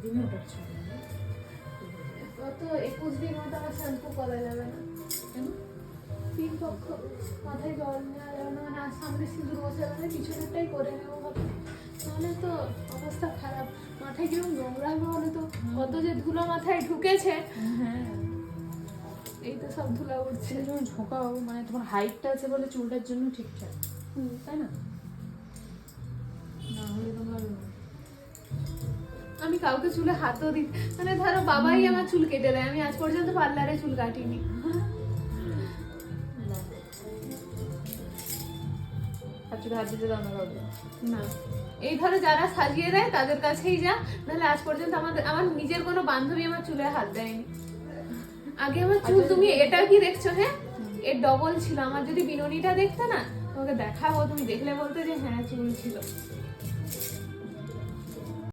একদিনে ওটার ছিল গত 21 দিন মতো আমার শ্যাম্পু করা যাবে না। কেন? 3 পক্ষ মাথায় জল নেওয়া যাবে না, মানে আর সামনে সিঁদুর বসে গেলে পিছনেরটাই করে নেবো ভাবছি, নাহলে তো অবস্থা খারাপ। মাথায় কিরকম নোংরা হবে বলে তো, কত যে ধুলো মাথায় ঢুকেছে, হ্যাঁ, এই তো সব ধুলো উঠছে। সেটা যখন ঢোকাও মানে তোমার হাইটটা আছে বলে চুলটার জন্য ঠিকঠাক, তাই না? না হলে তোমার আমি কাউকে চুলে হাতও দিই, মানে ধরো বাবাই আমার চুল কেটে দেয়, আমি আজ পর্যন্ত পার্লারে চুল কাটিনি। আর চুলে হাত দিতে দাও না কাউকে। না, এই ধরো যারা সাজিয়ে দেয় তাদের কাছেই যা, নাহলে আজ পর্যন্ত আমার নিজের কোনো বান্ধবী আমার চুলে হাত দেয়নি। আগে আমার চুল, তুমি এটা কি দেখছো, হ্যাঁ এর ডবল ছিল। আমার যদি বিনুনিটা দেখতে না, তোমাকে দেখাবো, তুমি দেখলে বলতে যে হ্যাঁ চুল ছিল।